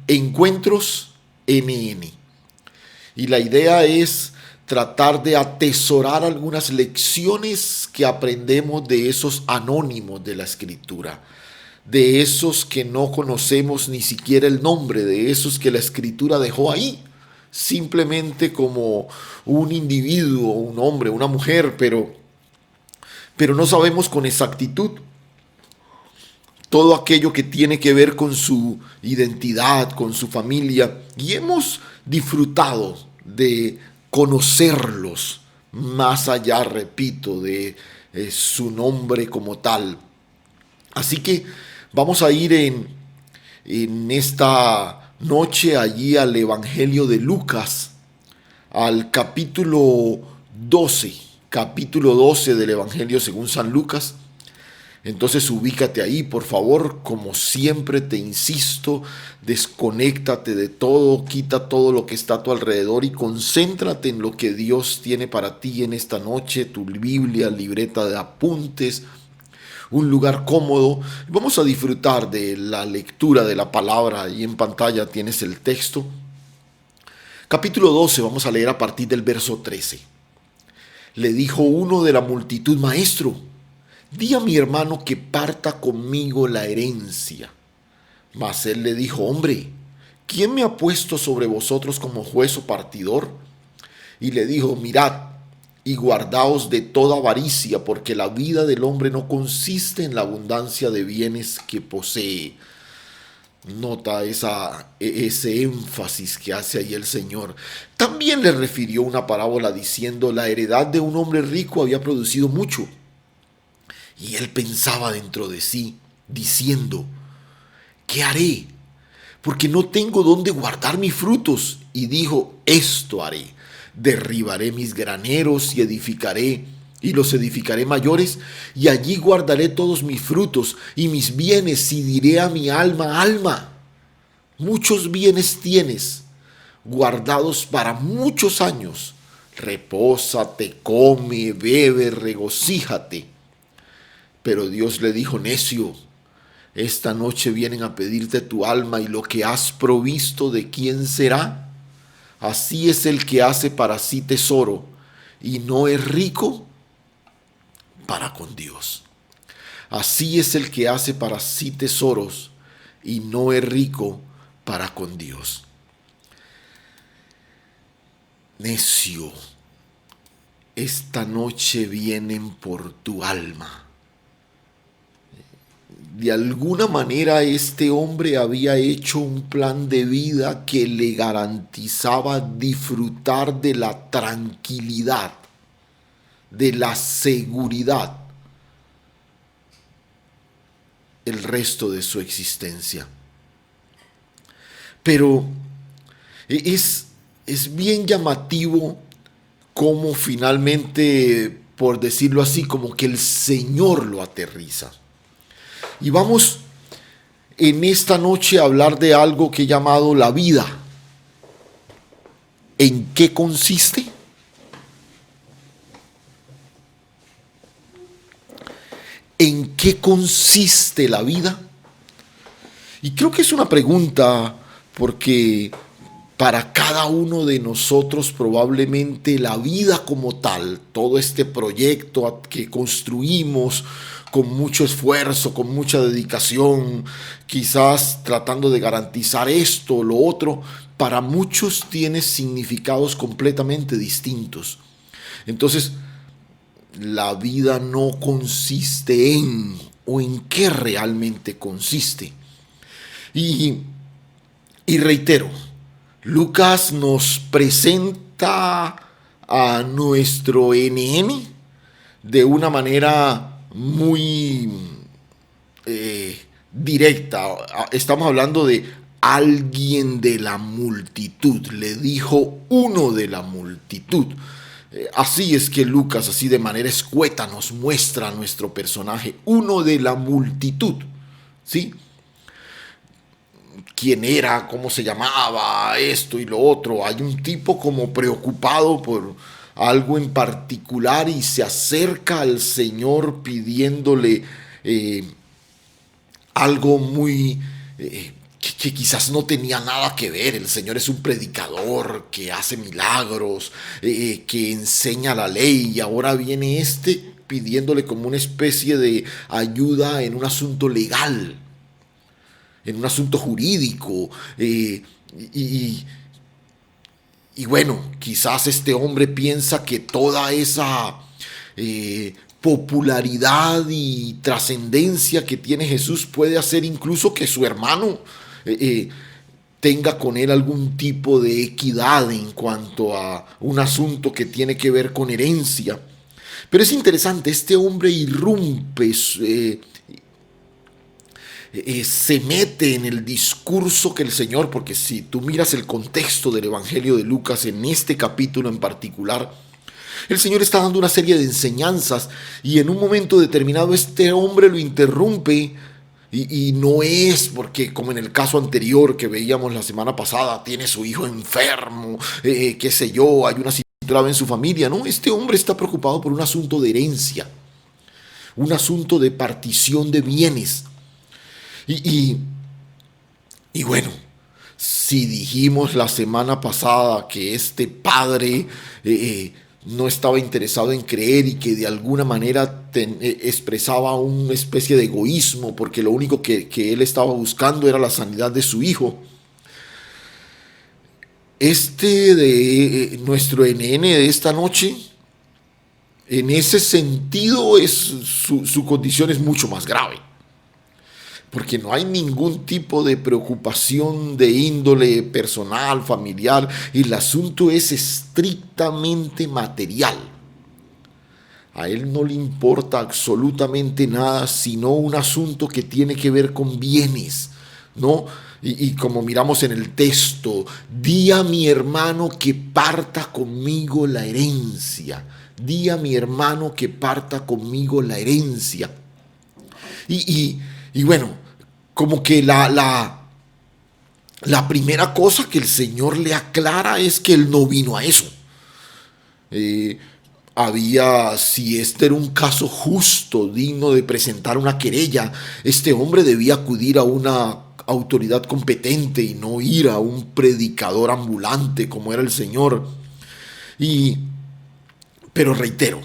Encuentros NN. Y la idea es tratar de atesorar algunas lecciones que aprendemos de esos anónimos de la escritura, de esos que no conocemos ni siquiera el nombre, de esos que la escritura dejó ahí, simplemente como un individuo, un hombre, una mujer, pero no sabemos con exactitud todo aquello que tiene que ver con su identidad, con su familia, y hemos disfrutado de conocerlos más allá, repito, de su nombre como tal. Así que vamos a ir en esta noche allí al Evangelio de Lucas, al capítulo 12 del Evangelio según San Lucas. Entonces ubícate ahí, por favor, como siempre te insisto, desconéctate de todo, quita todo lo que está a tu alrededor y concéntrate en lo que Dios tiene para ti en esta noche, tu Biblia, libreta de apuntes, un lugar cómodo. Vamos a disfrutar de la lectura de la palabra. Ahí en pantalla tienes el texto. Capítulo 12, vamos a leer a partir del verso 13. Le dijo uno de la multitud: Maestro, di a mi hermano que parta conmigo la herencia. Mas él le dijo: Hombre, ¿quién me ha puesto sobre vosotros como juez o partidor? Y le dijo: Mirad y guardaos de toda avaricia, porque la vida del hombre no consiste en la abundancia de bienes que posee. Nota ese énfasis que hace ahí el Señor. También le refirió una parábola diciendo: la heredad de un hombre rico había producido mucho. Y él pensaba dentro de sí, diciendo: ¿qué haré? Porque no tengo dónde guardar mis frutos. Y dijo: esto haré: derribaré mis graneros y edificaré, y los edificaré mayores, y allí guardaré todos mis frutos y mis bienes, y diré a mi alma: alma, muchos bienes tienes, guardados para muchos años. Repósate, come, bebe, regocíjate. Pero Dios le dijo: necio, esta noche vienen a pedirte tu alma, y lo que has provisto, ¿de quién será? Así es el que hace para sí tesoro y no es rico para con Dios. Así es el que hace para sí tesoros y no es rico para con Dios. Necio, esta noche vienen por tu alma. De alguna manera este hombre había hecho un plan de vida que le garantizaba disfrutar de la tranquilidad, de la seguridad el resto de su existencia. Pero es bien llamativo cómo finalmente, por decirlo así, como que el Señor lo aterriza. Y vamos en esta noche a hablar de algo que he llamado la vida. ¿En qué consiste? ¿En qué consiste la vida? Y creo que es una pregunta porque para cada uno de nosotros probablemente la vida como tal, todo este proyecto que construimos con mucho esfuerzo, con mucha dedicación, quizás tratando de garantizar esto o lo otro, para muchos tiene significados completamente distintos. Entonces, la vida no consiste en, o en qué realmente consiste. Y, y reitero, Lucas nos presenta a nuestro NN de una manera muy directa. Estamos hablando de alguien de la multitud. Le dijo uno de la multitud. Así es que Lucas, así de manera escueta, nos muestra a nuestro personaje, uno de la multitud. ¿Sí? Quién era, cómo se llamaba, esto y lo otro. Hay un tipo como preocupado por algo en particular y se acerca al Señor pidiéndole algo muy que quizás no tenía nada que ver. El Señor es un predicador que hace milagros, que enseña la ley, y ahora viene pidiéndole como una especie de ayuda en un asunto legal, en un asunto jurídico. Y, y bueno, quizás este hombre piensa que toda esa popularidad y trascendencia que tiene Jesús puede hacer incluso que su hermano tenga con él algún tipo de equidad en cuanto a un asunto que tiene que ver con herencia. Pero es interesante, este hombre irrumpe, se mete en el discurso que el Señor, porque si tú miras el contexto del Evangelio de Lucas en este capítulo en particular, el Señor está dando una serie de enseñanzas y en un momento determinado este hombre lo interrumpe. Y no es porque, como en el caso anterior que veíamos la semana pasada, tiene su hijo enfermo, qué sé yo, hay una situación grave en su familia. No, este hombre está preocupado por un asunto de herencia, un asunto de partición de bienes. Y, y, y bueno, si dijimos la semana pasada que este padre no estaba interesado en creer y que de alguna manera expresaba una especie de egoísmo porque lo único que él estaba buscando era la sanidad de su hijo, nuestro NN de esta noche, en ese sentido su condición es mucho más grave. Porque no hay ningún tipo de preocupación de índole personal, familiar. El asunto es estrictamente material. A él no le importa absolutamente nada, sino un asunto que tiene que ver con bienes, ¿no? Y como miramos en el texto, di a mi hermano que parta conmigo la herencia. Di a mi hermano que parta conmigo la herencia. Y bueno, como que la primera cosa que el Señor le aclara es que Él no vino a eso. Si este era un caso justo, digno de presentar una querella, este hombre debía acudir a una autoridad competente y no ir a un predicador ambulante como era el Señor. Pero reitero,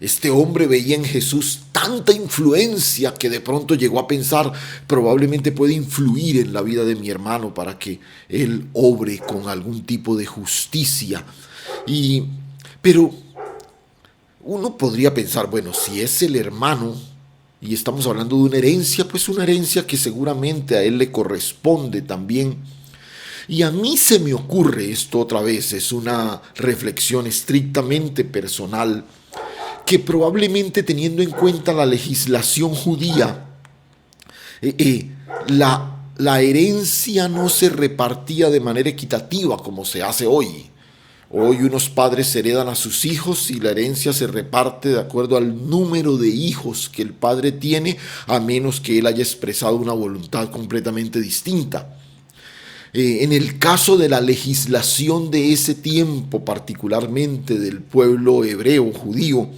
este hombre veía en Jesús tanta influencia que de pronto llegó a pensar, probablemente puede influir en la vida de mi hermano para que él obre con algún tipo de justicia. Pero uno podría pensar, bueno, si es el hermano y estamos hablando de una herencia, pues una herencia que seguramente a él le corresponde también. Y a mí se me ocurre esto otra vez, es una reflexión estrictamente personal, que probablemente teniendo en cuenta la legislación judía, la herencia no se repartía de manera equitativa como se hace hoy. Hoy unos padres heredan a sus hijos y la herencia se reparte de acuerdo al número de hijos que el padre tiene, a menos que él haya expresado una voluntad completamente distinta. En el caso de la legislación de ese tiempo, particularmente del pueblo hebreo, judío,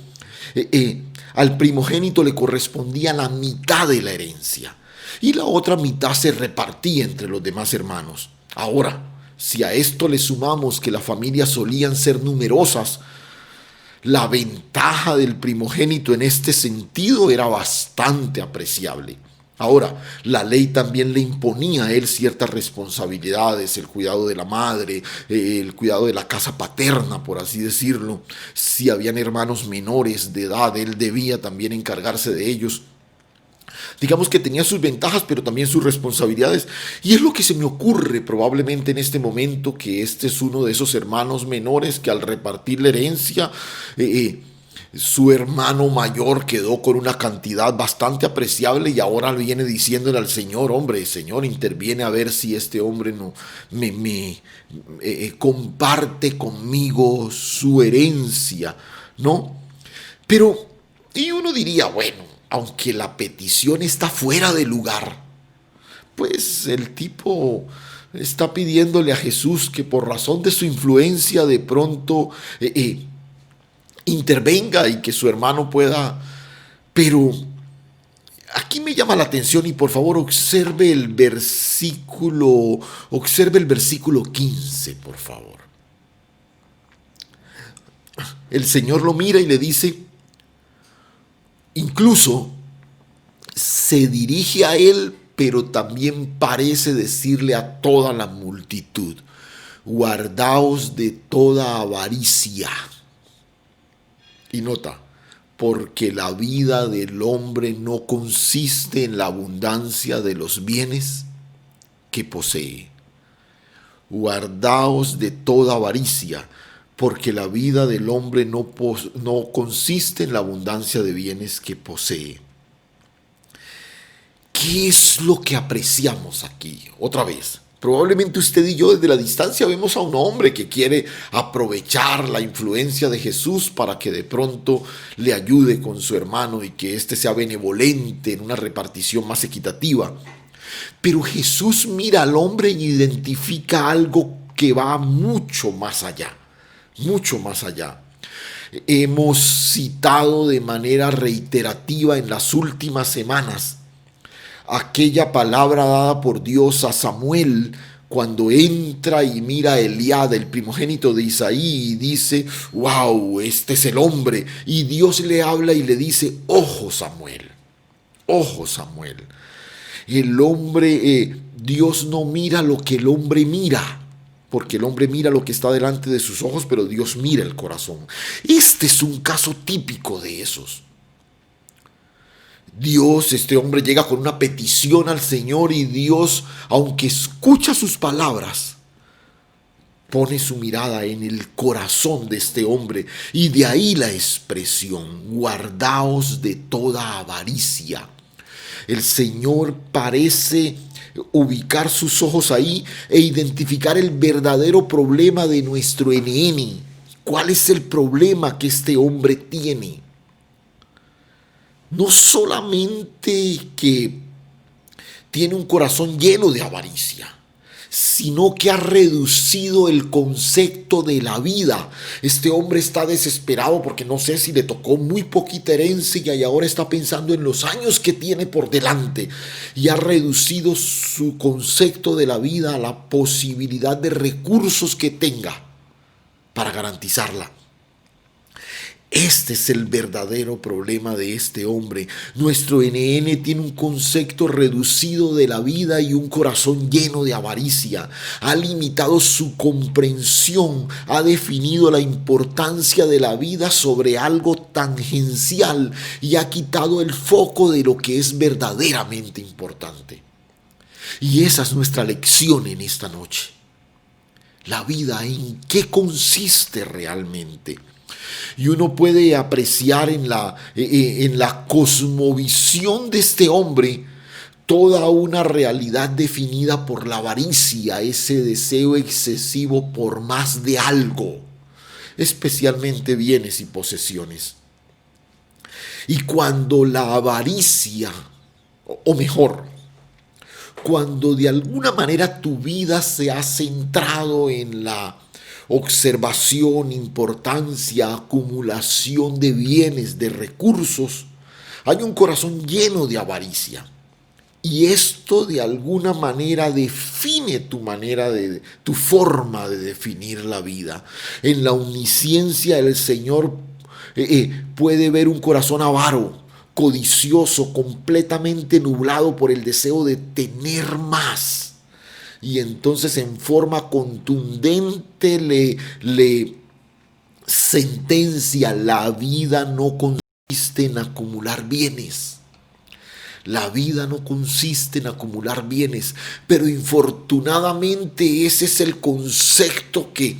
al primogénito le correspondía la mitad de la herencia y la otra mitad se repartía entre los demás hermanos. Ahora, si a esto le sumamos que las familias solían ser numerosas, la ventaja del primogénito en este sentido era bastante apreciable. Ahora, la ley también le imponía a él ciertas responsabilidades, el cuidado de la madre, el cuidado de la casa paterna, por así decirlo. Si habían hermanos menores de edad, él debía también encargarse de ellos. Digamos que tenía sus ventajas, pero también sus responsabilidades. Y es lo que se me ocurre probablemente en este momento, que este es uno de esos hermanos menores que al repartir la herencia, su hermano mayor quedó con una cantidad bastante apreciable y ahora viene diciéndole al Señor, hombre, Señor, interviene a ver si este hombre no me comparte conmigo su herencia, ¿no? Pero, y uno diría, bueno, aunque la petición está fuera de lugar, pues el tipo está pidiéndole a Jesús que por razón de su influencia de pronto intervenga y que su hermano pueda. Pero aquí me llama la atención y por favor observe el versículo 15, por favor. El Señor lo mira y le dice, incluso se dirige a él, pero también parece decirle a toda la multitud, guardaos de toda avaricia. Y nota, porque la vida del hombre no consiste en la abundancia de los bienes que posee. Guardaos de toda avaricia, porque la vida del hombre no consiste en la abundancia de bienes que posee. ¿Qué es lo que apreciamos aquí? Otra vez, probablemente usted y yo desde la distancia vemos a un hombre que quiere aprovechar la influencia de Jesús para que de pronto le ayude con su hermano y que éste sea benevolente en una repartición más equitativa. Pero Jesús mira al hombre y identifica algo que va mucho más allá, mucho más allá. Hemos citado de manera reiterativa en las últimas semanas aquella palabra dada por Dios a Samuel cuando entra y mira a Eliab, el primogénito de Isaí, y dice, wow, este es el hombre. Y Dios le habla y le dice, ojo Samuel, ojo Samuel. El hombre, Dios no mira lo que el hombre mira, porque el hombre mira lo que está delante de sus ojos, pero Dios mira el corazón. Este es un caso típico de esos. Dios, este hombre llega con una petición al Señor y Dios, aunque escucha sus palabras, pone su mirada en el corazón de este hombre y de ahí la expresión, guardaos de toda avaricia. El Señor parece ubicar sus ojos ahí e identificar el verdadero problema de nuestro NN. ¿Cuál es el problema que este hombre tiene? No solamente que tiene un corazón lleno de avaricia, sino que ha reducido el concepto de la vida. Este hombre está desesperado porque no sé si le tocó muy poquita herencia y ahora está pensando en los años que tiene por delante y ha reducido su concepto de la vida a la posibilidad de recursos que tenga para garantizarla. Este es el verdadero problema de este hombre. Nuestro NN tiene un concepto reducido de la vida y un corazón lleno de avaricia. Ha limitado su comprensión, ha definido la importancia de la vida sobre algo tangencial y ha quitado el foco de lo que es verdaderamente importante. Y esa es nuestra lección en esta noche. La vida, ¿en qué consiste realmente? Y uno puede apreciar en la cosmovisión de este hombre toda una realidad definida por la avaricia, ese deseo excesivo por más de algo, especialmente bienes y posesiones. Y cuando la avaricia, o mejor, cuando de alguna manera tu vida se ha centrado en la observación, importancia, acumulación de bienes, de recursos, hay un corazón lleno de avaricia. Y esto de alguna manera define tu forma de definir la vida. En la omnisciencia del Señor puede ver un corazón avaro, codicioso, completamente nublado por el deseo de tener más. Y entonces en forma contundente le sentencia: la vida no consiste en acumular bienes. La vida no consiste en acumular bienes, pero infortunadamente ese es el concepto que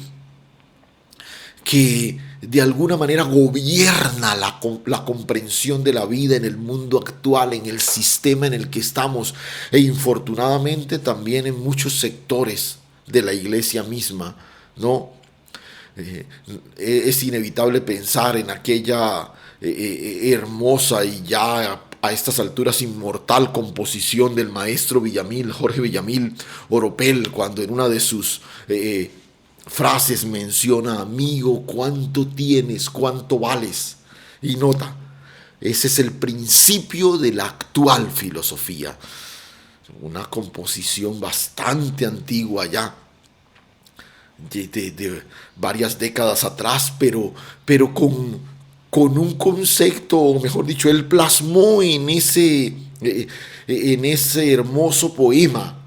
de alguna manera gobierna la comprensión de la vida en el mundo actual, en el sistema en el que estamos, e infortunadamente también en muchos sectores de la iglesia misma, ¿no? Es inevitable pensar en aquella hermosa y ya a estas alturas inmortal composición del maestro Villamil, Jorge Villamil Oropel, cuando en una de sus frases menciona: amigo, ¿cuánto tienes? ¿Cuánto vales? Y nota, Ese es el principio de la actual filosofía. Una composición bastante antigua ya, de varias décadas atrás, pero con un concepto, o mejor dicho, él plasmó en ese hermoso poema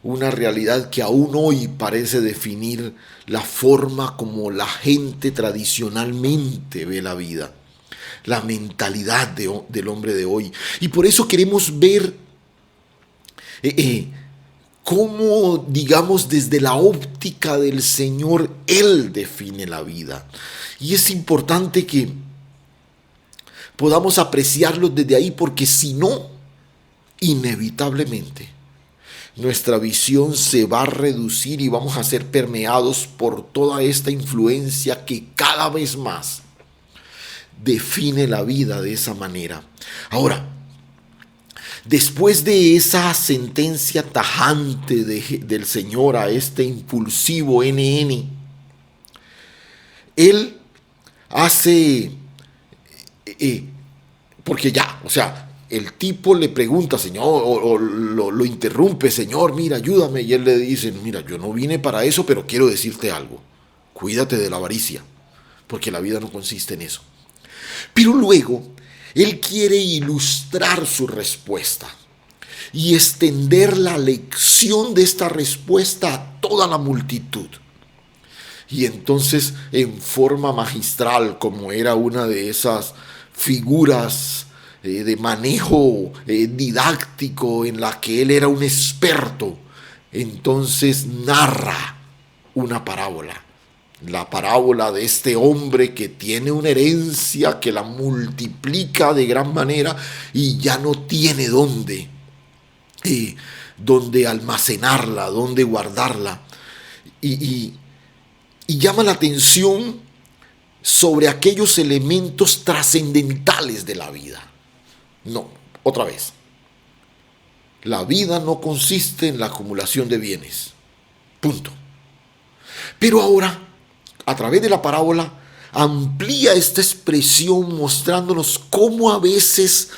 una realidad que aún hoy parece definir la forma como la gente tradicionalmente ve la vida, la mentalidad del hombre de hoy. Y por eso queremos ver cómo, digamos, desde la óptica del Señor, Él define la vida. Y es importante que podamos apreciarlo desde ahí, porque si no, inevitablemente, nuestra visión se va a reducir y vamos a ser permeados por toda esta influencia que cada vez más define la vida de esa manera. Ahora, después de esa sentencia tajante del Señor a este impulsivo NN, Él hace, porque ya, o sea, el tipo le pregunta, Señor, o lo interrumpe, Señor, mira, ayúdame. Y él le dice, mira, yo no vine para eso, pero quiero decirte algo. Cuídate de la avaricia, porque la vida no consiste en eso. Pero luego, él quiere ilustrar su respuesta y extender la lección de esta respuesta a toda la multitud. Y entonces, en forma magistral, como era una de esas figuras de manejo didáctico en la que él era un experto, entonces narra una parábola. La parábola de este hombre que tiene una herencia, que la multiplica de gran manera y ya no tiene dónde almacenarla, dónde guardarla. Y llama la atención sobre aquellos elementos trascendentales de la vida. No, otra vez. La vida no consiste en la acumulación de bienes. Punto. Pero ahora, a través de la parábola, amplía esta expresión mostrándonos cómo a veces,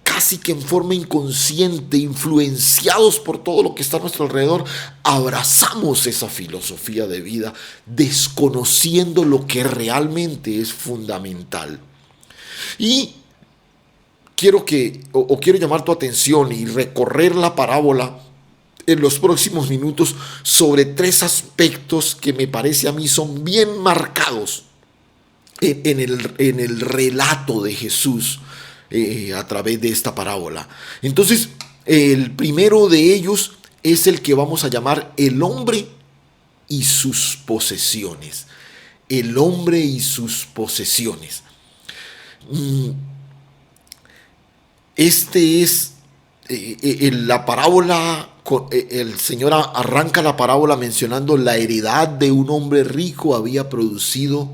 casi que en forma inconsciente, influenciados por todo lo que está a nuestro alrededor, abrazamos esa filosofía de vida, desconociendo lo que realmente es fundamental. Y quiero llamar tu atención y recorrer la parábola en los próximos minutos sobre 3 aspectos que me parece a mí son bien marcados en el relato de Jesús a través de esta parábola. Entonces, el primero de ellos es el que vamos a llamar el hombre y sus posesiones. El hombre y sus posesiones. Este es la parábola. El Señor arranca la parábola mencionando la heredad de un hombre rico había producido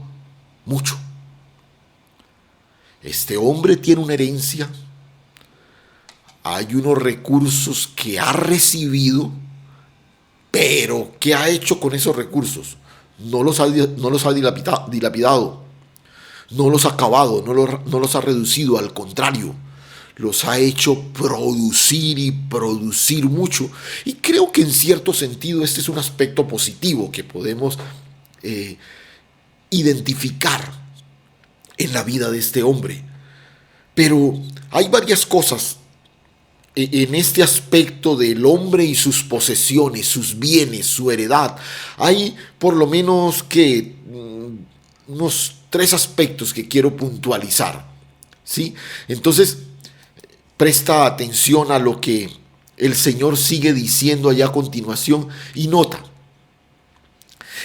mucho. Este hombre tiene una herencia, hay unos recursos que ha recibido, pero ¿qué ha hecho con esos recursos? No los ha dilapidado, no los ha acabado, no los ha reducido, al contrario, los ha hecho producir y producir mucho. Y creo que en cierto sentido este es un aspecto positivo que podemos identificar en la vida de este hombre. Pero hay varias cosas en este aspecto del hombre y sus posesiones, sus bienes, su heredad. Hay por lo menos que unos 3 aspectos que quiero puntualizar, ¿sí? Entonces, presta atención a lo que el Señor sigue diciendo allá a continuación y nota.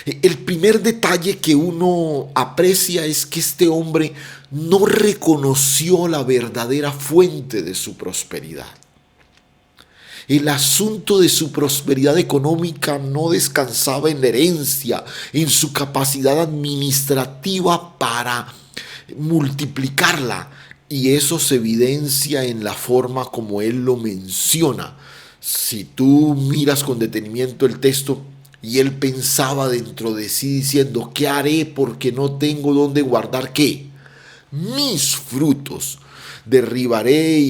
El primer detalle que uno aprecia es que este hombre no reconoció la verdadera fuente de su prosperidad. El asunto de su prosperidad económica no descansaba en la herencia, en su capacidad administrativa para multiplicarla. Y eso se evidencia en la forma como él lo menciona. Si tú miras con detenimiento el texto, y él pensaba dentro de sí diciendo, ¿qué haré porque no tengo dónde guardar qué? Mis frutos. derribaré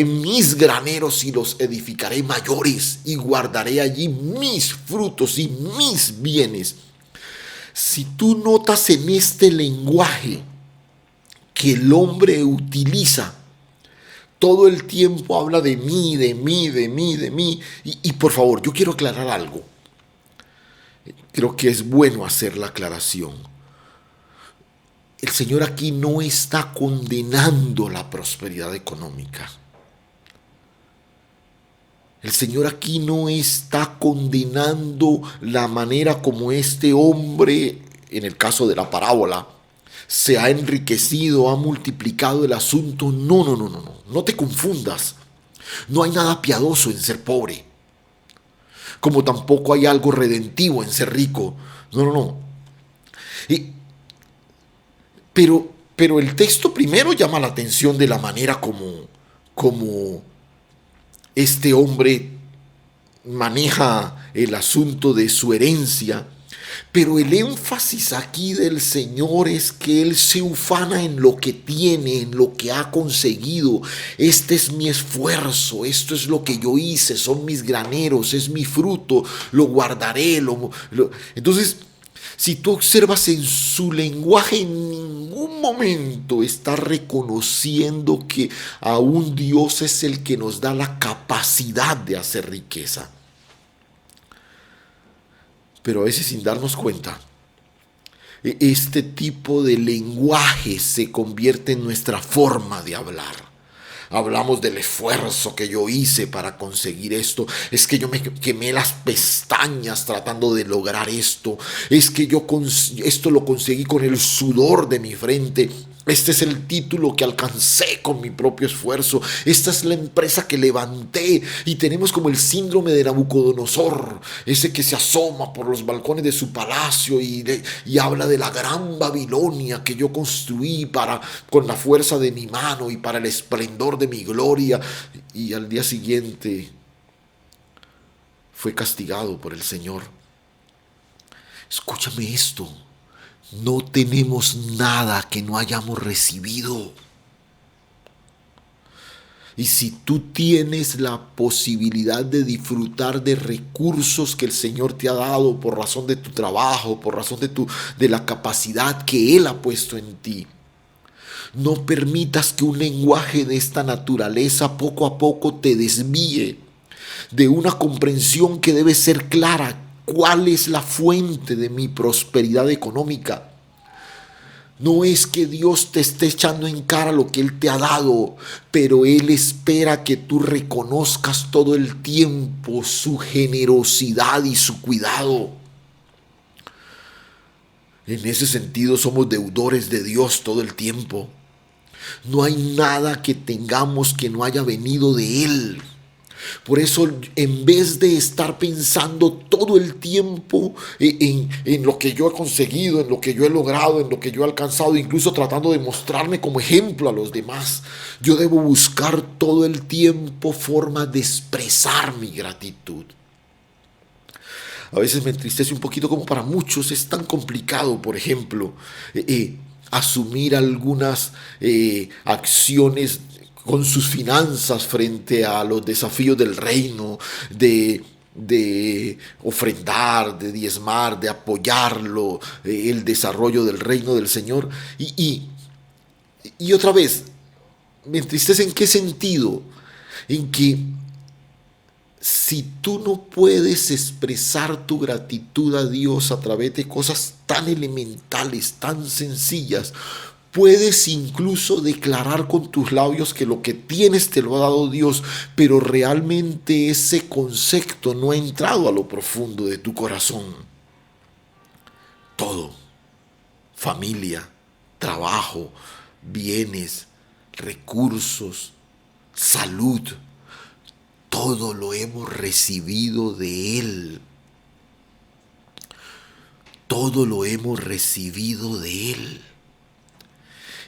mis graneros y los edificaré mayores y guardaré allí mis frutos y mis bienes. Si tú notas en este lenguaje que el hombre utiliza, todo el tiempo habla de mí, de mí, de mí, de mí. Y por favor, yo quiero aclarar algo. Creo que es bueno hacer la aclaración. El Señor aquí no está condenando la prosperidad económica. El Señor aquí no está condenando la manera como este hombre, en el caso de la parábola, se ha enriquecido, ha multiplicado el asunto. No, no, no, no, no. No te confundas. No hay nada piadoso en ser pobre. Como tampoco hay algo redentivo en ser rico. No, no, no. Y, pero el texto primero llama la atención de la manera como este hombre maneja el asunto de su herencia. Pero el énfasis aquí del Señor es que Él se ufana en lo que tiene, en lo que ha conseguido. Este es mi esfuerzo, esto es lo que yo hice, son mis graneros, es mi fruto, lo guardaré. Entonces, si tú observas en su lenguaje, en ningún momento está reconociendo que aún Dios es el que nos da la capacidad de hacer riqueza. Pero a veces sin darnos cuenta, este tipo de lenguaje se convierte en nuestra forma de hablar. Hablamos del esfuerzo que yo hice para conseguir esto. Es que yo me quemé las pestañas tratando de lograr esto. Es que esto lo conseguí con el sudor de mi frente. Este es el título que alcancé con mi propio esfuerzo. Esta es la empresa que levanté. Y tenemos como el síndrome de Nabucodonosor, ese que se asoma por los balcones de su palacio y habla de la gran Babilonia que yo construí con la fuerza de mi mano y para el esplendor de mi gloria. Y al día siguiente fue castigado por el Señor. Escúchame esto. No tenemos nada que no hayamos recibido. Y si tú tienes la posibilidad de disfrutar de recursos que el Señor te ha dado por razón de tu trabajo, por razón de la capacidad que Él ha puesto en ti, no permitas que un lenguaje de esta naturaleza poco a poco te desvíe de una comprensión que debe ser clara. ¿Cuál es la fuente de mi prosperidad económica? No es que Dios te esté echando en cara lo que Él te ha dado, pero Él espera que tú reconozcas todo el tiempo su generosidad y su cuidado. En ese sentido somos deudores de Dios todo el tiempo. No hay nada que tengamos que no haya venido de Él. Por eso, en vez de estar pensando todo el tiempo en lo que yo he conseguido, en lo que yo he logrado, en lo que yo he alcanzado, incluso tratando de mostrarme como ejemplo a los demás, yo debo buscar todo el tiempo formas de expresar mi gratitud. A veces me entristece un poquito, como para muchos es tan complicado, por ejemplo, asumir algunas acciones con sus finanzas frente a los desafíos del reino, de ofrendar, de diezmar, de apoyarlo, el desarrollo del reino del Señor. Y otra vez, me entristece en qué sentido, en que si tú no puedes expresar tu gratitud a Dios a través de cosas tan elementales, tan sencillas, puedes incluso declarar con tus labios que lo que tienes te lo ha dado Dios, pero realmente ese concepto no ha entrado a lo profundo de tu corazón. Todo, familia, trabajo, bienes, recursos, salud, todo lo hemos recibido de Él. Todo lo hemos recibido de Él.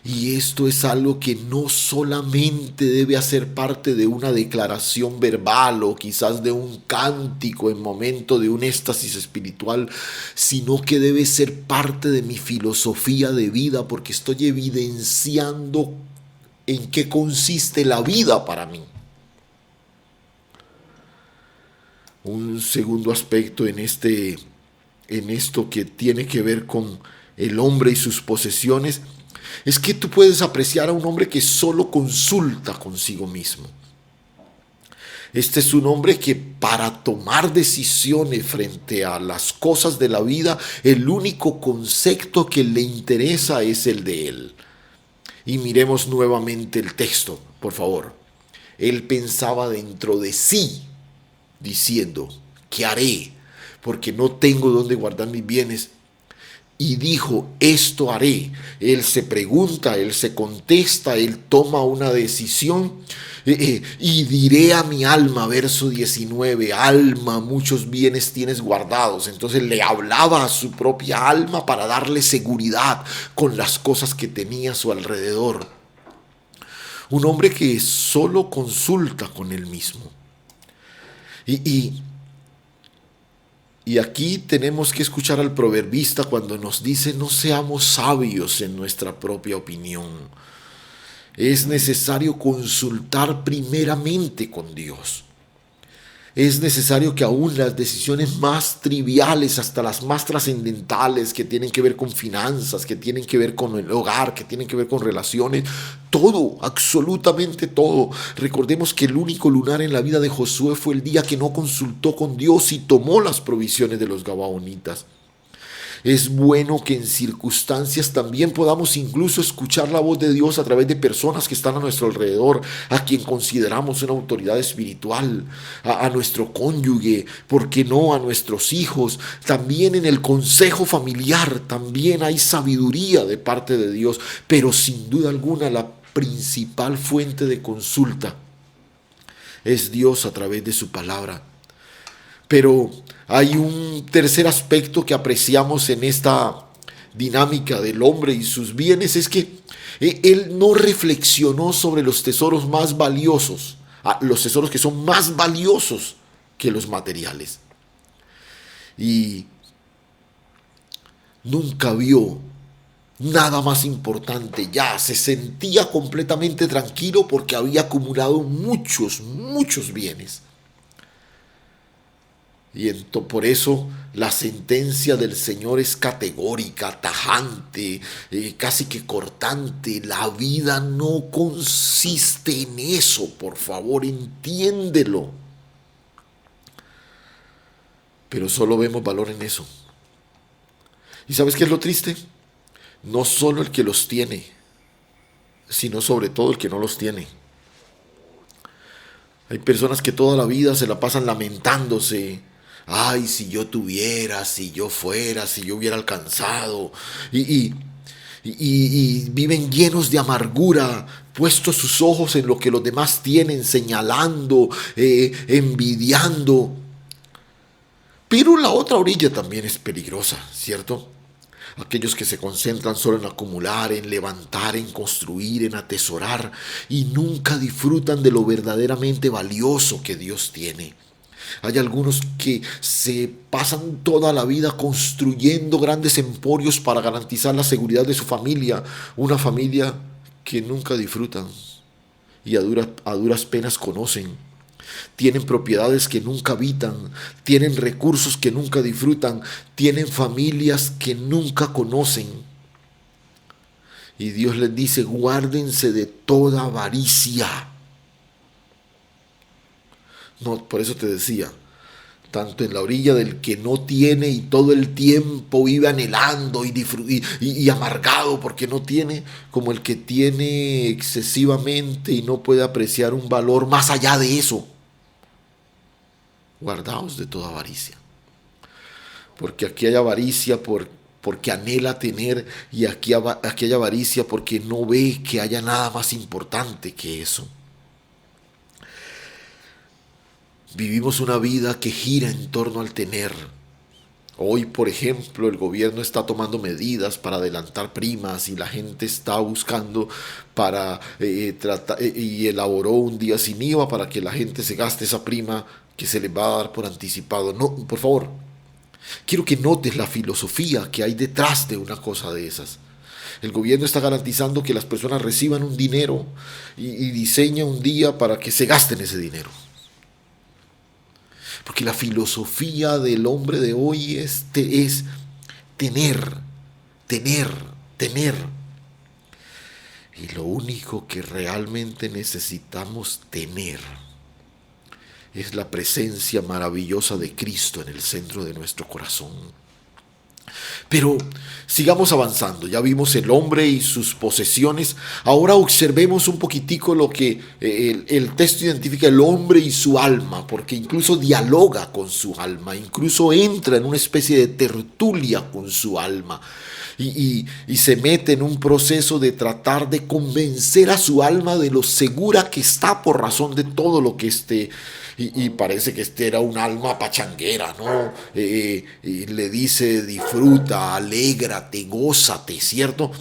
Y esto es algo que no solamente debe hacer parte de una declaración verbal o quizás de un cántico en momento de un éxtasis espiritual, sino que debe ser parte de mi filosofía de vida, porque estoy evidenciando en qué consiste la vida para mí. Un segundo aspecto en esto que tiene que ver con el hombre y sus posesiones, es que tú puedes apreciar a un hombre que solo consulta consigo mismo. Este es un hombre que para tomar decisiones frente a las cosas de la vida, el único concepto que le interesa es el de él. Y miremos nuevamente el texto, por favor. Él pensaba dentro de sí, diciendo, ¿qué haré? Porque no tengo dónde guardar mis bienes. Y dijo, esto haré. Él se pregunta, él se contesta, él toma una decisión. Y diré a mi alma, verso 19, alma, muchos bienes tienes guardados. Entonces le hablaba a su propia alma para darle seguridad con las cosas que tenía a su alrededor. Un hombre que solo consulta con él mismo. Y aquí tenemos que escuchar al proverbista cuando nos dice, no seamos sabios en nuestra propia opinión. Es necesario consultar primeramente con Dios. Es necesario que aún las decisiones más triviales, hasta las más trascendentales, que tienen que ver con finanzas, que tienen que ver con el hogar, que tienen que ver con relaciones, todo, absolutamente todo. Recordemos que el único lunar en la vida de Josué fue el día que no consultó con Dios y tomó las provisiones de los gabaonitas. Es bueno que en circunstancias también podamos incluso escuchar la voz de Dios a través de personas que están a nuestro alrededor, a quien consideramos una autoridad espiritual, a nuestro cónyuge, ¿por qué no? A nuestros hijos. También en el consejo familiar también hay sabiduría de parte de Dios, pero sin duda alguna la principal fuente de consulta es Dios a través de su palabra. Pero hay un tercer aspecto que apreciamos en esta dinámica del hombre y sus bienes, es que él no reflexionó sobre los tesoros más valiosos, los tesoros que son más valiosos que los materiales. Y nunca vio nada más importante, ya se sentía completamente tranquilo porque había acumulado muchos bienes. Y por eso la sentencia del Señor es categórica, tajante, casi que cortante. La vida no consiste en eso, por favor, entiéndelo. Pero solo vemos valor en eso. ¿Y sabes qué es lo triste? No solo el que los tiene, sino sobre todo el que no los tiene. Hay personas que toda la vida se la pasan lamentándose. Ay, si yo tuviera, si yo fuera, si yo hubiera alcanzado. Y viven llenos de amargura, puestos sus ojos en lo que los demás tienen, señalando, envidiando. Pero la otra orilla también es peligrosa, ¿cierto? Aquellos que se concentran solo en acumular, en levantar, en construir, en atesorar y nunca disfrutan de lo verdaderamente valioso que Dios tiene. Hay algunos que se pasan toda la vida construyendo grandes emporios para garantizar la seguridad de su familia, una familia que nunca disfrutan y a duras penas conocen. Tienen propiedades que nunca habitan, tienen recursos que nunca disfrutan, tienen familias que nunca conocen. Y Dios les dice, guárdense de toda avaricia. No, por eso te decía, tanto en la orilla del que no tiene y todo el tiempo vive anhelando y amargado porque no tiene, como el que tiene excesivamente y no puede apreciar un valor más allá de eso. Guardaos de toda avaricia, porque aquí hay avaricia porque anhela tener, y aquí hay avaricia porque no ve que haya nada más importante que eso. Vivimos una vida que gira en torno al tener. Hoy, por ejemplo, el gobierno está tomando medidas para adelantar primas y la gente está buscando para tratar, y elaboró un día sin IVA para que la gente se gaste esa prima que se les va a dar por anticipado. No, por favor, quiero que notes la filosofía que hay detrás de una cosa de esas. El gobierno está garantizando que las personas reciban un dinero y diseña un día para que se gasten ese dinero. Porque la filosofía del hombre de hoy es tener, tener, tener. Y lo único que realmente necesitamos tener es la presencia maravillosa de Cristo en el centro de nuestro corazón. Pero sigamos avanzando. Ya vimos el hombre y sus posesiones. Ahora observemos un poquitico lo que el texto identifica: el hombre y su alma, porque incluso dialoga con su alma, incluso entra en una especie de tertulia con su alma. Y se mete en un proceso de tratar de convencer a su alma de lo segura que está por razón de todo lo que y parece que era un alma pachanguera, ¿no? Y le dice: disfruta, alégrate, gózate, ¿cierto?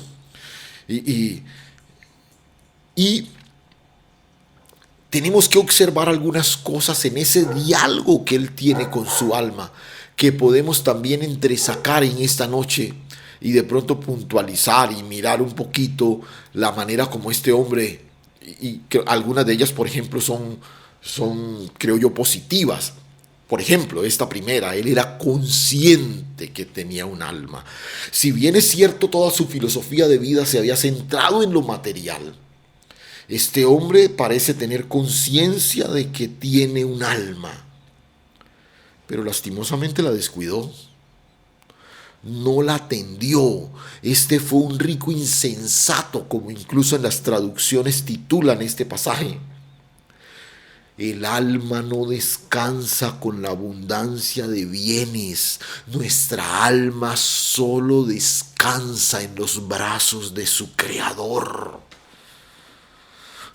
Y tenemos que observar algunas cosas en ese diálogo que él tiene con su alma, que podemos también entresacar en esta noche y de pronto puntualizar y mirar un poquito la manera como este hombre, y que algunas de ellas, por ejemplo, creo yo, positivas. Por ejemplo, esta primera: él era consciente que tenía un alma. Si bien es cierto, toda su filosofía de vida se había centrado en lo material, este hombre parece tener conciencia de que tiene un alma, pero lastimosamente la descuidó. No la atendió. Este fue un rico insensato, como incluso en las traducciones titulan este pasaje. El alma no descansa con la abundancia de bienes. Nuestra alma solo descansa en los brazos de su Creador.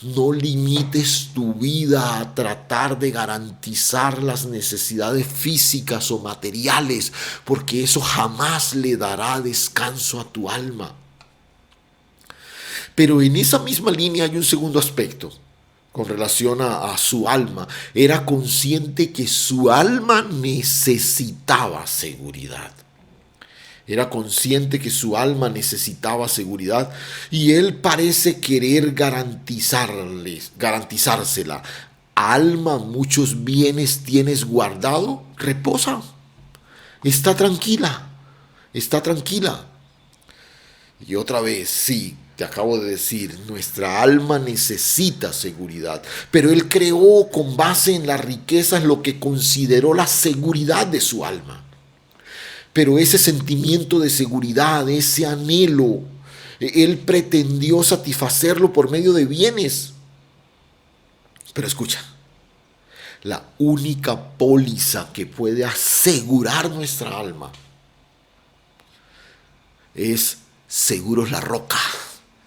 No limites tu vida a tratar de garantizar las necesidades físicas o materiales, porque eso jamás le dará descanso a tu alma. Pero en esa misma línea hay un segundo aspecto con relación a su alma. Era consciente que su alma necesitaba seguridad. Era consciente que su alma necesitaba seguridad y él parece querer garantizársela. Alma, muchos bienes tienes guardado, reposa, está tranquila, está tranquila. Y otra vez, sí, te acabo de decir, nuestra alma necesita seguridad, pero él creó con base en las riquezas lo que consideró la seguridad de su alma. Pero ese sentimiento de seguridad, ese anhelo, él pretendió satisfacerlo por medio de bienes. Pero escucha, la única póliza que puede asegurar nuestra alma es Seguros La Roca.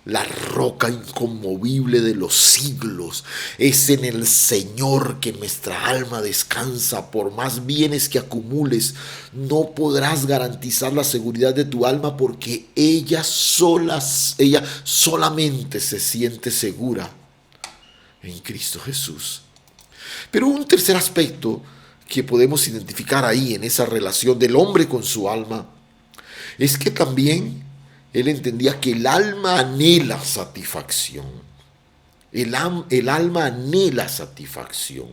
La roca inconmovible de los siglos. Es en el Señor que nuestra alma descansa. Por más bienes que acumules, no podrás garantizar la seguridad de tu alma, porque ella solamente se siente segura en Cristo Jesús. Pero un tercer aspecto que podemos identificar ahí en esa relación del hombre con su alma es que también él entendía que el alma anhela satisfacción. El alma anhela satisfacción.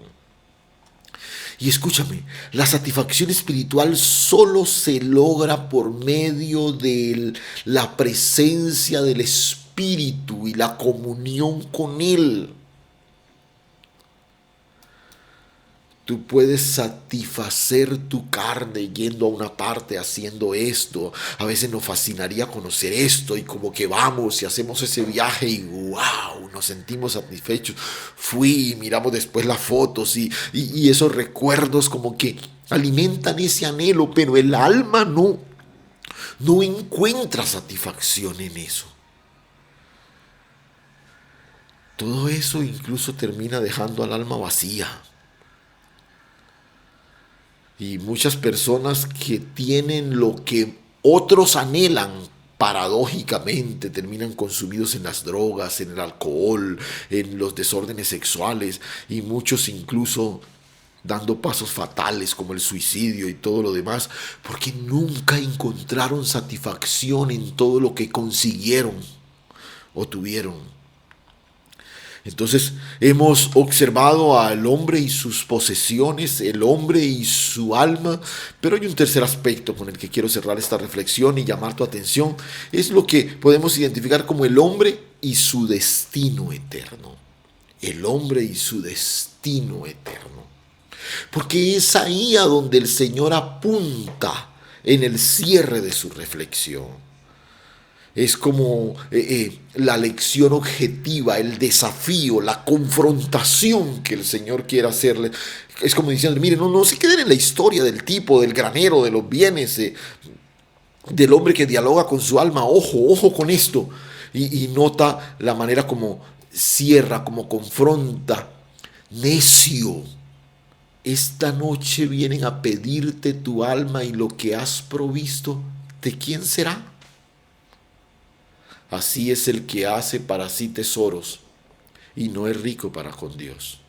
Y escúchame, la satisfacción espiritual solo se logra por medio de la presencia del Espíritu y la comunión con Él. Tú puedes satisfacer tu carne yendo a una parte, haciendo esto. A veces nos fascinaría conocer esto y como que vamos y hacemos ese viaje y wow, nos sentimos satisfechos. Fui, miramos después las fotos y esos recuerdos como que alimentan ese anhelo, pero el alma no encuentra satisfacción en eso. Todo eso incluso termina dejando al alma vacía. Y muchas personas que tienen lo que otros anhelan, paradójicamente terminan consumidos en las drogas, en el alcohol, en los desórdenes sexuales, y muchos incluso dando pasos fatales como el suicidio y todo lo demás, porque nunca encontraron satisfacción en todo lo que consiguieron o tuvieron. Entonces hemos observado al hombre y sus posesiones, el hombre y su alma, pero hay un tercer aspecto con el que quiero cerrar esta reflexión y llamar tu atención. Es lo que podemos identificar como el hombre y su destino eterno. El hombre y su destino eterno. Porque es ahí a donde el Señor apunta en el cierre de su reflexión. Es como la lección objetiva, el desafío, la confrontación que el Señor quiere hacerle. Es como diciendo, miren, no se queden en la historia del tipo, del granero, de los bienes, del hombre que dialoga con su alma. Ojo con esto. Y nota la manera como cierra, como confronta. Necio, esta noche vienen a pedirte tu alma y lo que has provisto, ¿de quién será? Así es el que hace para sí tesoros y no es rico para con Dios.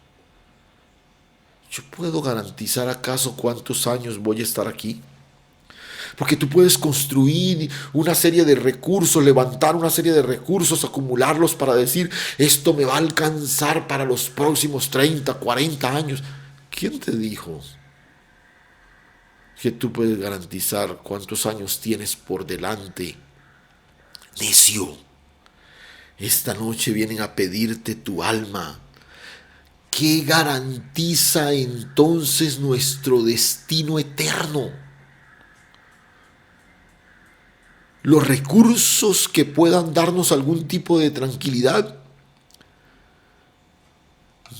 ¿Yo puedo garantizar acaso cuántos años voy a estar aquí? Porque tú puedes construir una serie de recursos, levantar una serie de recursos, acumularlos para decir, esto me va a alcanzar para los próximos 30, 40 años. ¿Quién te dijo que tú puedes garantizar cuántos años tienes por delante? Necio, esta noche vienen a pedirte tu alma. ¿Qué garantiza entonces nuestro destino eterno? Los recursos que puedan darnos algún tipo de tranquilidad.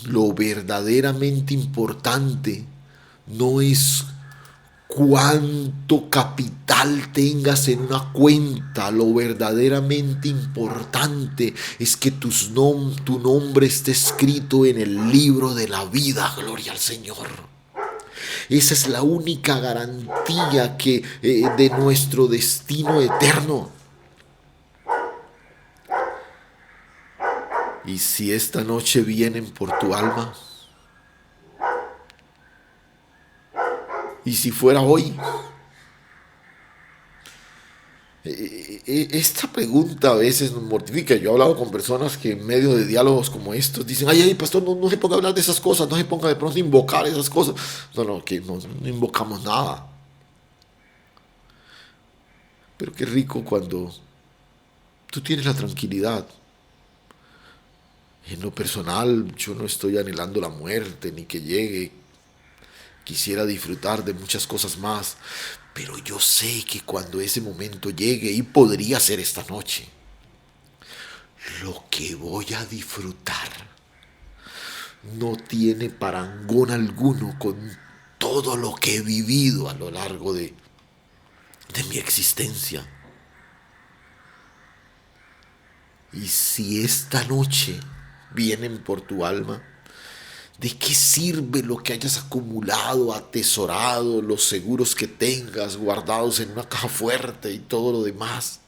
Lo verdaderamente importante no es cuánto capital tengas en una cuenta. Lo verdaderamente importante es que tu nombre esté escrito en el libro de la vida. Gloria al Señor. Esa es la única garantía de nuestro destino eterno. Y si esta noche vienen por tu alma, y si fuera hoy, esta pregunta a veces nos mortifica. Yo he hablado con personas que en medio de diálogos como estos dicen, ay, pastor, no se ponga a hablar de esas cosas, no se ponga de pronto a invocar esas cosas. Que no invocamos nada. Pero qué rico cuando tú tienes la tranquilidad. En lo personal, yo no estoy anhelando la muerte ni que llegue. Quisiera disfrutar de muchas cosas más, pero yo sé que cuando ese momento llegue, y podría ser esta noche, lo que voy a disfrutar no tiene parangón alguno con todo lo que he vivido a lo largo de mi existencia. Y si esta noche vienen por tu alma, ¿de qué sirve lo que hayas acumulado, atesorado, los seguros que tengas guardados en una caja fuerte y todo lo demás?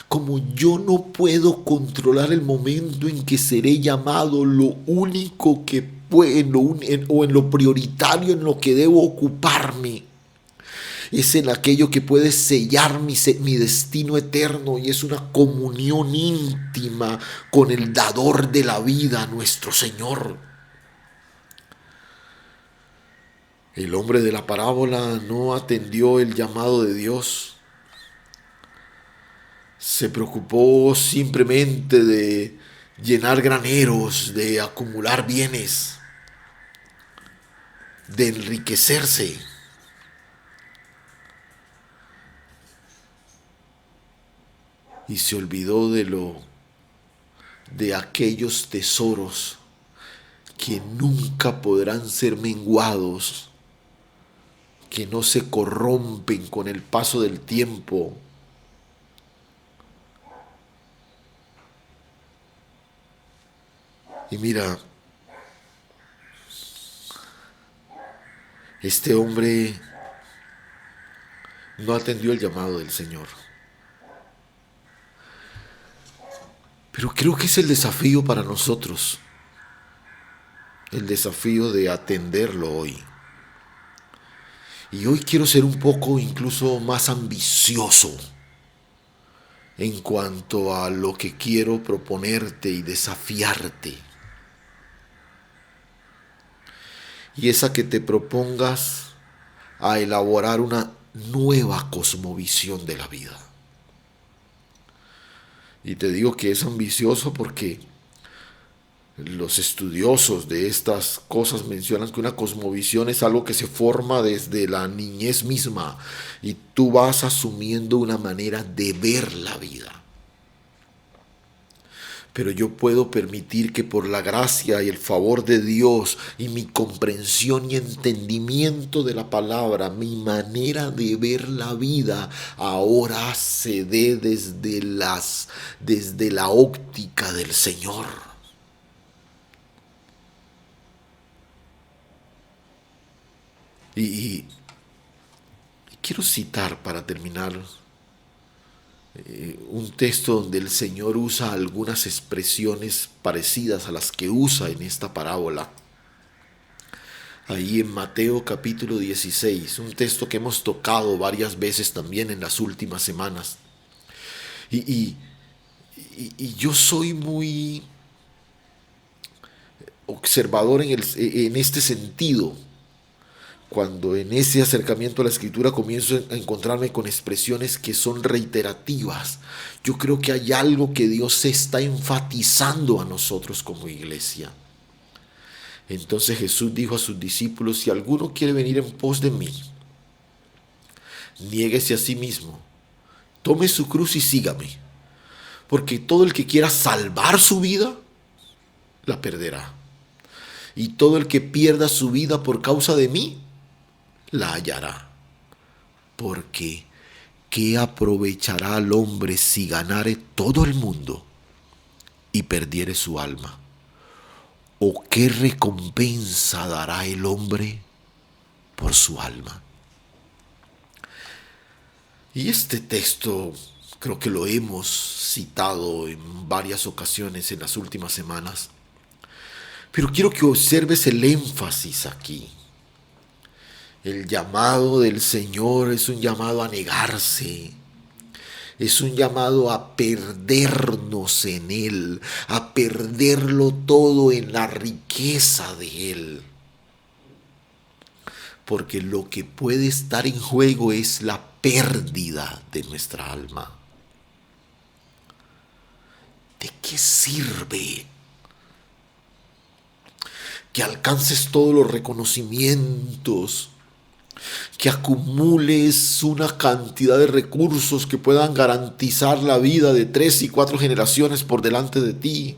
Como yo no puedo controlar el momento en que seré llamado, lo único que o en lo prioritario en lo que debo ocuparme es en aquello que puede sellar mi destino eterno, y es una comunión íntima con el dador de la vida, nuestro Señor. El hombre de la parábola no atendió el llamado de Dios. Se preocupó simplemente de llenar graneros, de acumular bienes, de enriquecerse. Y se olvidó de aquellos tesoros que nunca podrán ser menguados, que no se corrompen con el paso del tiempo. Y mira, este hombre no atendió el llamado del Señor. Pero creo que es el desafío para nosotros. el desafío de atenderlo hoy. Y hoy quiero ser un poco incluso más ambicioso en cuanto a lo que quiero proponerte y desafiarte. Y es a que te propongas a elaborar una nueva cosmovisión de la vida. Y te digo que es ambicioso porque los estudiosos de estas cosas mencionan que una cosmovisión es algo que se forma desde la niñez misma y tú vas asumiendo una manera de ver la vida. Pero yo puedo permitir que por la gracia y el favor de Dios y mi comprensión y entendimiento de la palabra, mi manera de ver la vida ahora se dé desde la óptica del Señor. Y quiero citar para terminar un texto donde el Señor usa algunas expresiones parecidas a las que usa en esta parábola. Ahí en Mateo capítulo 16, un texto que hemos tocado varias veces también en las últimas semanas. Y yo soy muy observador en este sentido. Cuando en ese acercamiento a la escritura comienzo a encontrarme con expresiones que son reiterativas, yo creo que hay algo que Dios se está enfatizando a nosotros como iglesia. Entonces Jesús dijo a sus discípulos: si alguno quiere venir en pos de mí, niéguese a sí mismo, tome su cruz y sígame, porque todo el que quiera salvar su vida, la perderá. Y todo el que pierda su vida por causa de mí, la hallará. Porque ¿qué aprovechará al hombre si ganare todo el mundo y perdiere su alma? ¿O qué recompensa dará el hombre por su alma? Y este texto creo que lo hemos citado en varias ocasiones en las últimas semanas, pero quiero que observes el énfasis aquí. El llamado del Señor es un llamado a negarse, es un llamado a perdernos en Él, a perderlo todo en la riqueza de Él. Porque lo que puede estar en juego es la pérdida de nuestra alma. ¿De qué sirve que alcances todos los reconocimientos, que acumules una cantidad de recursos que puedan garantizar la vida de 3 y 4 generaciones por delante de ti?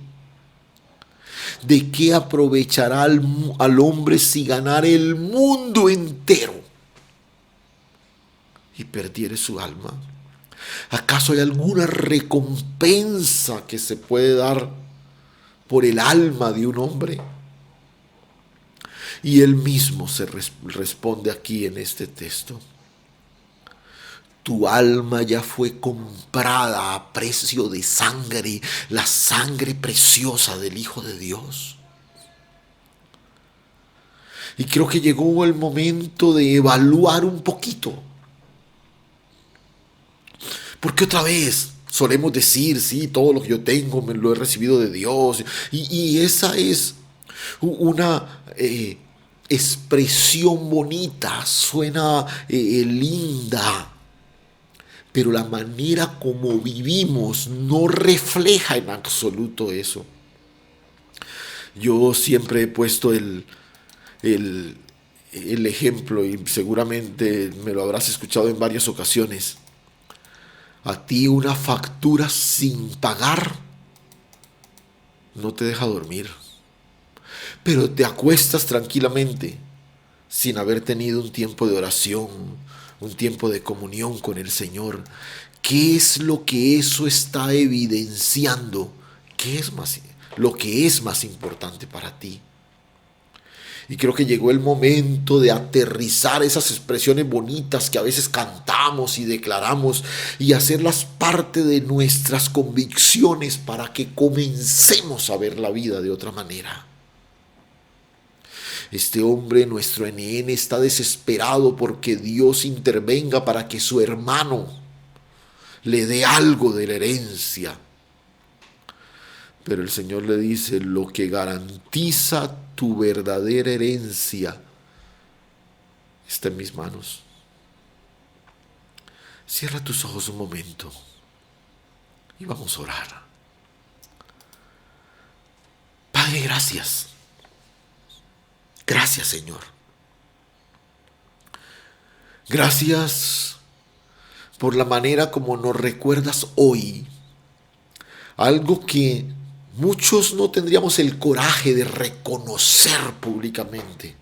¿De qué aprovechará al hombre si ganara el mundo entero y perdiere su alma? ¿Acaso hay alguna recompensa que se puede dar por el alma de un hombre? Y él mismo se responde aquí en este texto: tu alma ya fue comprada a precio de sangre, la sangre preciosa del Hijo de Dios. Y creo que llegó el momento de evaluar un poquito. Porque otra vez solemos decir: sí, todo lo que yo tengo me lo he recibido de Dios. Y esa es una expresión bonita, suena linda. Pero la manera como vivimos no refleja en absoluto eso. Yo siempre he puesto el ejemplo, y seguramente me lo habrás escuchado en varias ocasiones. A ti una factura sin pagar no te deja dormir, pero te acuestas tranquilamente sin haber tenido un tiempo de oración, un tiempo de comunión con el Señor. ¿Qué es lo que eso está evidenciando? Lo que es más importante para ti? Y creo que llegó el momento de aterrizar esas expresiones bonitas que a veces cantamos y declaramos y hacerlas parte de nuestras convicciones para que comencemos a ver la vida de otra manera. Este hombre, nuestro NN, está desesperado porque Dios intervenga para que su hermano le dé algo de la herencia. Pero el Señor le dice, lo que garantiza tu verdadera herencia está en mis manos. Cierra tus ojos un momento y vamos a orar. Padre, gracias. Gracias, Señor. Gracias por la manera como nos recuerdas hoy algo que muchos no tendríamos el coraje de reconocer públicamente,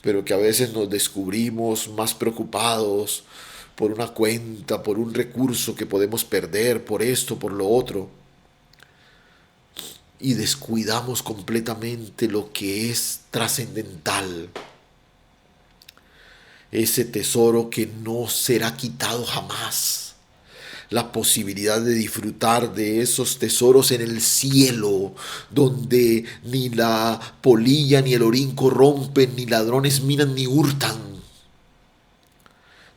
pero que a veces nos descubrimos más preocupados por una cuenta, por un recurso que podemos perder, por esto, por lo otro, y descuidamos completamente lo que es trascendental, ese tesoro que no será quitado jamás, la posibilidad de disfrutar de esos tesoros en el cielo, donde ni la polilla ni el orín corrompen, ni ladrones minan ni hurtan,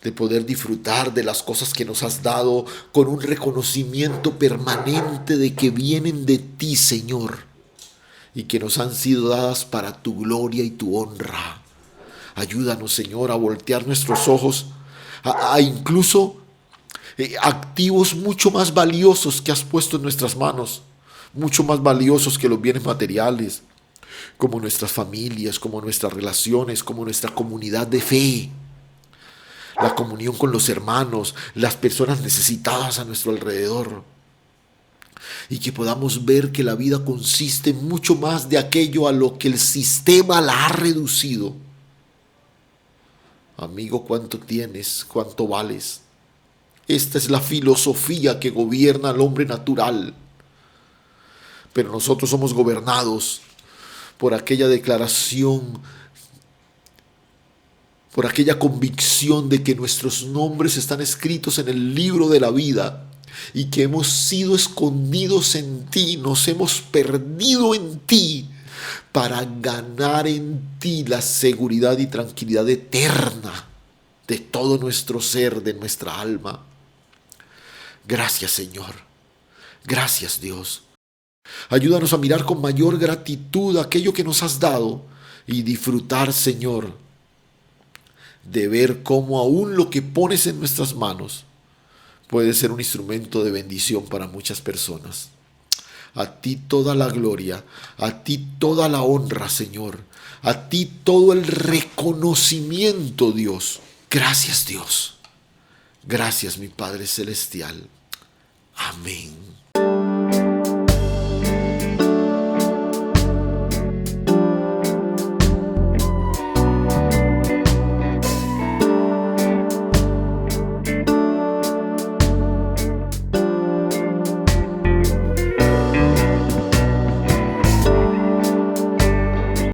de poder disfrutar de las cosas que nos has dado con un reconocimiento permanente de que vienen de ti, Señor, y que nos han sido dadas para tu gloria y tu honra. Ayúdanos, Señor, a voltear nuestros ojos a incluso activos mucho más valiosos que has puesto en nuestras manos, mucho más valiosos que los bienes materiales, como nuestras familias, como nuestras relaciones, como nuestra comunidad de fe, la comunión con los hermanos, las personas necesitadas a nuestro alrededor, y que podamos ver que la vida consiste mucho más de aquello a lo que el sistema la ha reducido. Amigo, ¿cuánto tienes? ¿Cuánto vales? Esta es la filosofía que gobierna al hombre natural. Pero nosotros somos gobernados por aquella declaración, por aquella convicción de que nuestros nombres están escritos en el libro de la vida y que hemos sido escondidos en ti, nos hemos perdido en ti para ganar en ti la seguridad y tranquilidad eterna de todo nuestro ser, de nuestra alma. Gracias, Señor. Gracias, Dios. Ayúdanos a mirar con mayor gratitud aquello que nos has dado y disfrutar, Señor, de ver cómo aún lo que pones en nuestras manos puede ser un instrumento de bendición para muchas personas. A ti toda la gloria, a ti toda la honra, Señor, a ti todo el reconocimiento, Dios. Gracias, Dios. Gracias, mi Padre Celestial. Amén.